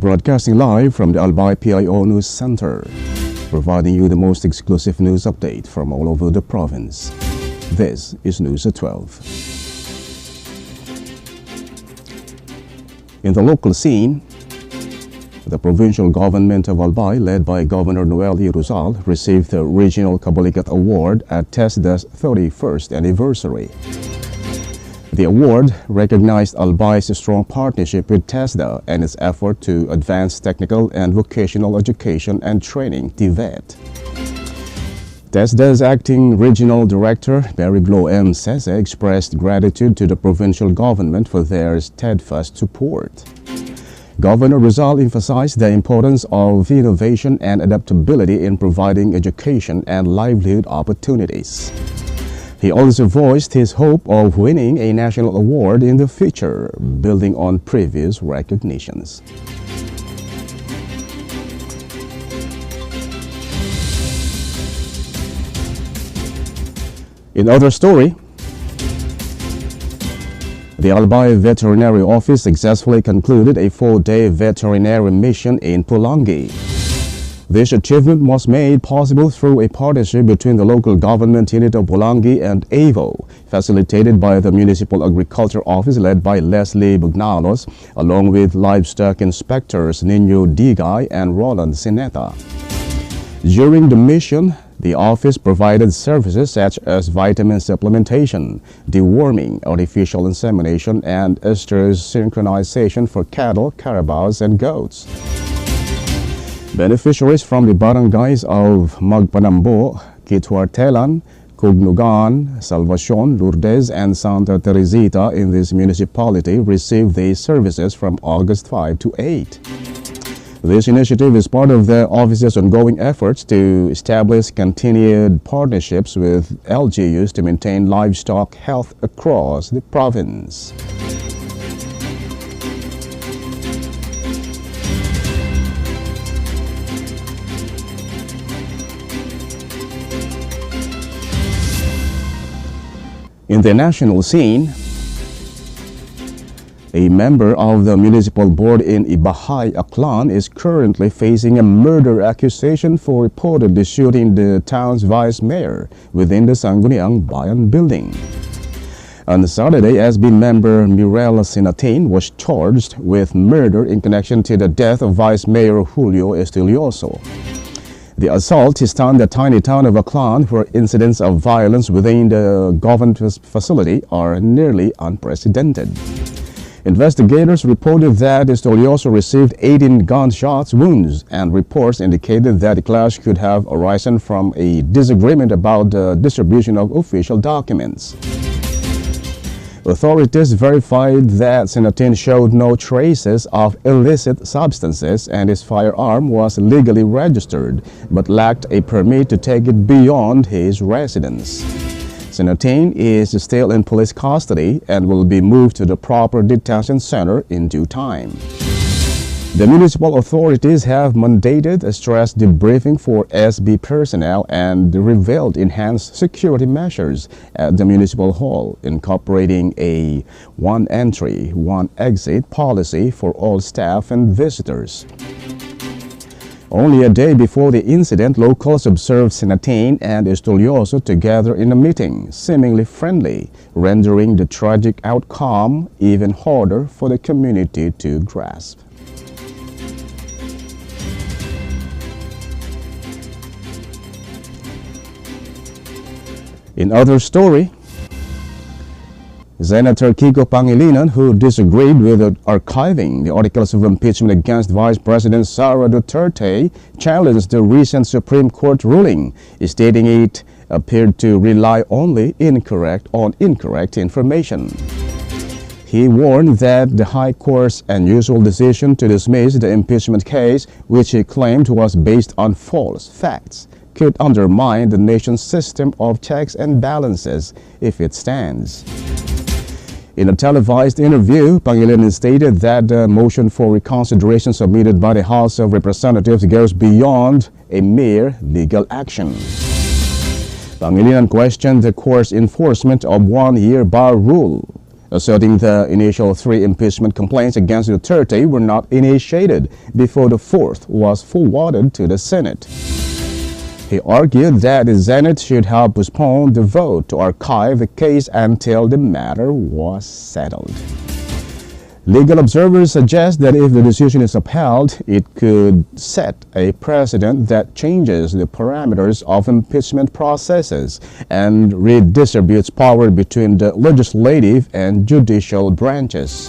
Broadcasting live from the Albay PIO News Center, providing you the most exclusive news update from all over the province. This is News at 12. In the local scene, the provincial government of Albay, led by Governor Noel Rizal, received the Regional Kabalikat Award at TESDA's 31st anniversary. The award recognized Albay's strong partnership with TESDA and its effort to advance technical and vocational education and training, TVET. TESDA's acting regional director, Mary Glo M. Sese, expressed gratitude to the provincial government for their steadfast support. Governor Rizal emphasized the importance of innovation and adaptability in providing education and livelihood opportunities. He also voiced his hope of winning a national award in the future, building on previous recognitions. In other story, the Albay Veterinary Office successfully concluded a 4-day veterinary mission in Pulangi. This achievement was made possible through a partnership between the local government unit of Pulangi and AVO, facilitated by the Municipal Agriculture Office led by Leslie Bugnalos, along with livestock inspectors Nino Digay and Roland Sineta. During the mission, the office provided services such as vitamin supplementation, deworming, artificial insemination, and estrus synchronization for cattle, carabaos, and goats. Beneficiaries from the barangays of Magpanambo, Kitwartelan, Cugnugan, Salvacion, Lourdes, and Santa Teresita in this municipality received these services from August 5 to 8. This initiative is part of the office's ongoing efforts to establish continued partnerships with LGUs to maintain livestock health across the province. In the national scene, a member of the municipal board in Ibahay, Aklan, is currently facing a murder accusation for reportedly shooting the town's vice mayor within the Sangguniang Bayan building. On Saturday, SB member Mirella Sinatin was charged with murder in connection to the death of Vice Mayor Julio Estilioso. The assault stunned the tiny town of Aklan, where incidents of violence within the government facility are nearly unprecedented. Investigators reported that Estilioso received 18 gunshot wounds, and reports indicated that the clash could have arisen from a disagreement about the distribution of official documents. Authorities verified that Sinatin showed no traces of illicit substances and his firearm was legally registered but lacked a permit to take it beyond his residence. Sinatin is still in police custody and will be moved to the proper detention center in due time. The municipal authorities have mandated a stress debriefing for SB personnel and revealed enhanced security measures at the municipal hall, incorporating a one entry, one exit policy for all staff and visitors. Only a day before the incident, locals observed Sinatin and Estilioso together in a meeting, seemingly friendly, rendering the tragic outcome even harder for the community to grasp. In other story, Senator Kiko Pangilinan, who disagreed with archiving the articles of impeachment against Vice President Sara Duterte, challenged the recent Supreme Court ruling, stating it appeared to rely only on incorrect information. He warned that the High Court's unusual decision to dismiss the impeachment case, which he claimed was based on false facts, could undermine the nation's system of checks and balances if it stands. In a televised interview, Pangilinan stated that the motion for reconsideration submitted by the House of Representatives goes beyond a mere legal action. Pangilinan questioned the court's enforcement of one-year bar rule. asserting the initial 3 impeachment complaints against Duterte were not initiated before the 4th was forwarded to the Senate. He argued that the Senate should have postponed the vote to archive the case until the matter was settled. Legal observers suggest that if the decision is upheld, it could set a precedent that changes the parameters of impeachment processes and redistributes power between the legislative and judicial branches.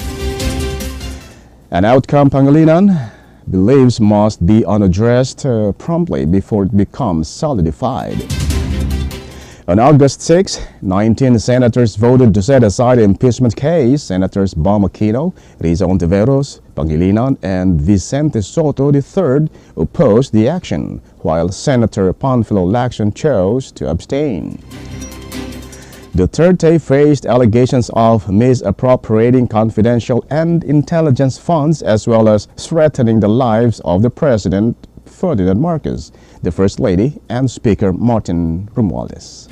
An outcome Pangilinan believes must be unaddressed promptly before it becomes solidified. On August 6, 19 senators voted to set aside the impeachment case. Senators Bam Aquino, Riza Ontiveros, Pangilinan, and Vicente Soto III opposed the action, while Senator Panfilo Lacson chose to abstain. Duterte faced allegations of misappropriating confidential and intelligence funds as well as threatening the lives of the President Ferdinand Marcos, the First Lady, and Speaker Martin Romualdez.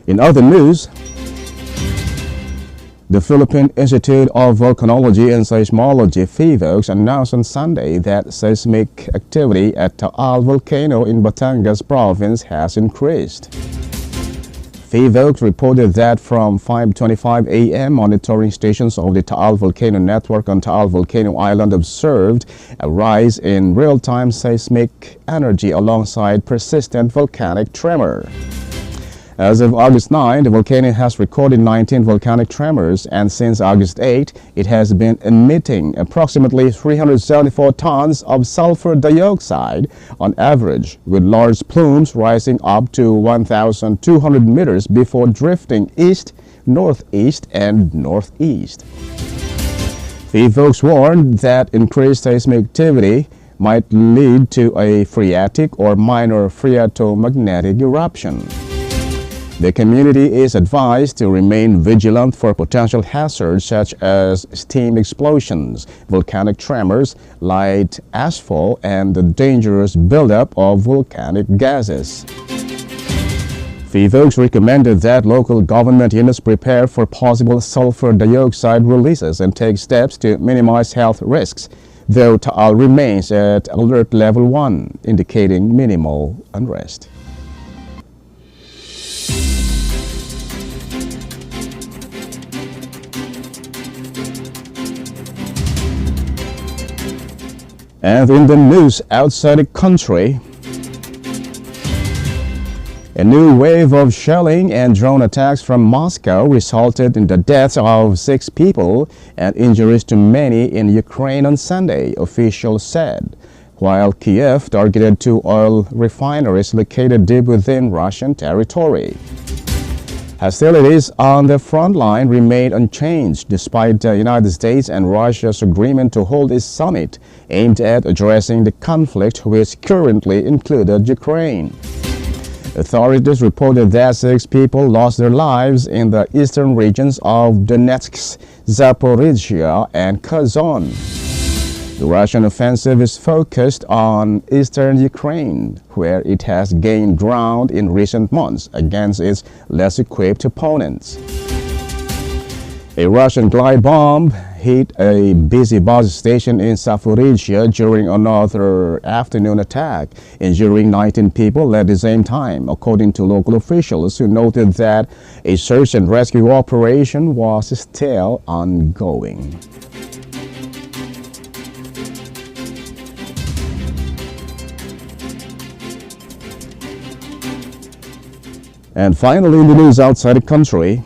In other news, the Philippine Institute of Volcanology and Seismology (PHIVOLCS) announced on Sunday that seismic activity at Taal volcano in Batangas province has increased. PHIVOLCS reported that from 5:25 a.m. monitoring stations of the Taal Volcano Network on Taal Volcano Island observed a rise in real-time seismic energy alongside persistent volcanic tremor. As of August 9, the volcano has recorded 19 volcanic tremors, and since August 8, it has been emitting approximately 374 tons of sulfur dioxide on average, with large plumes rising up to 1,200 meters before drifting east, northeast, and northeast. PHIVOLCS warned that increased seismic activity might lead to a phreatic or minor phreatomagnetic eruption. The community is advised to remain vigilant for potential hazards such as steam explosions, volcanic tremors, light asphalt, and the dangerous buildup of volcanic gases. PHIVOLCS recommended that local government units prepare for possible sulfur dioxide releases and take steps to minimize health risks, though Taal remains at alert level 1, indicating minimal unrest. And in the news outside the country, a new wave of shelling and drone attacks from Moscow resulted in the deaths of 6 people and injuries to many in Ukraine on Sunday, officials said, while Kiev targeted 2 oil refineries located deep within Russian territory. Hostilities on the front line remained unchanged despite the United States and Russia's agreement to hold a summit aimed at addressing the conflict, which currently included Ukraine. Authorities reported that 6 people lost their lives in the eastern regions of Donetsk, Zaporizhia, and Kherson. The Russian offensive is focused on eastern Ukraine, where it has gained ground in recent months against its less equipped opponents. A Russian glide bomb hit a busy bus station in Zaporizhia during another afternoon attack, injuring 19 people at the same time, according to local officials who noted that a search and rescue operation was still ongoing. And finally, in the news outside the country,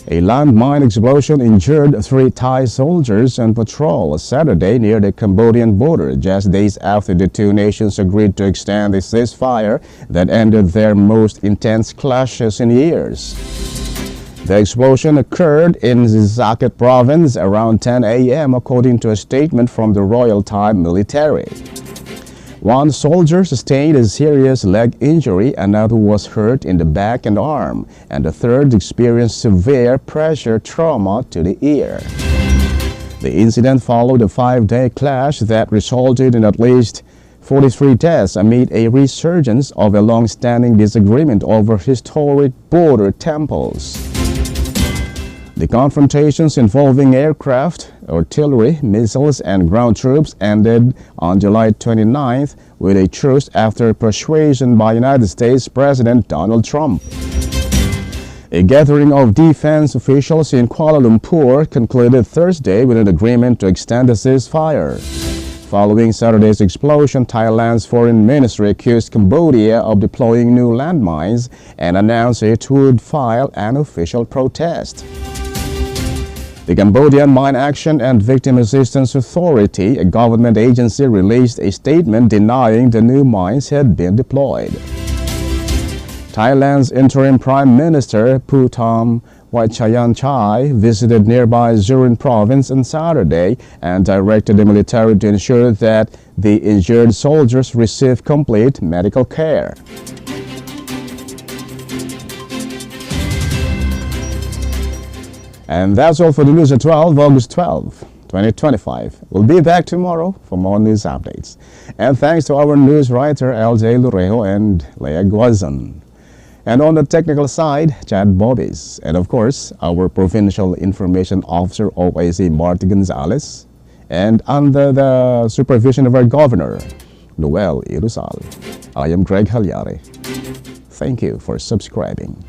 a landmine explosion injured 3 Thai soldiers on patrol Saturday near the Cambodian border, just days after the 2 nations agreed to extend a ceasefire that ended their most intense clashes in years. The explosion occurred in Zakat province around 10 a.m. according to a statement from the Royal Thai military. 1 soldier sustained a serious leg injury, another was hurt in the back and arm, and the third experienced severe pressure trauma to the ear. The incident followed a 5-day clash that resulted in at least 43 deaths amid a resurgence of a long-standing disagreement over historic border temples. The confrontations involving aircraft, artillery, missiles, and ground troops ended on July 29th with a truce after persuasion by United States President Donald Trump. A gathering of defense officials in Kuala Lumpur concluded Thursday with an agreement to extend the ceasefire. Following Saturday's explosion, Thailand's foreign ministry accused Cambodia of deploying new landmines and announced it would file an official protest. The Cambodian Mine Action and Victim Assistance Authority, a government agency, released a statement denying the new mines had been deployed. Thailand's interim Prime Minister Putham Waichayanchai visited nearby Surin province on Saturday and directed the military to ensure that the injured soldiers receive complete medical care. And that's all for the news at August 12, 2025. We'll be back tomorrow for more news updates. And thanks to our news writer Albay PIO and Leah Guazon. And on the technical side, Chad Bobbies. And of course, our Provincial Information Officer OAC Marty Gonzalez. And under the supervision of our Governor, Noel Irusal. I am Greg Hallare. Thank you for subscribing.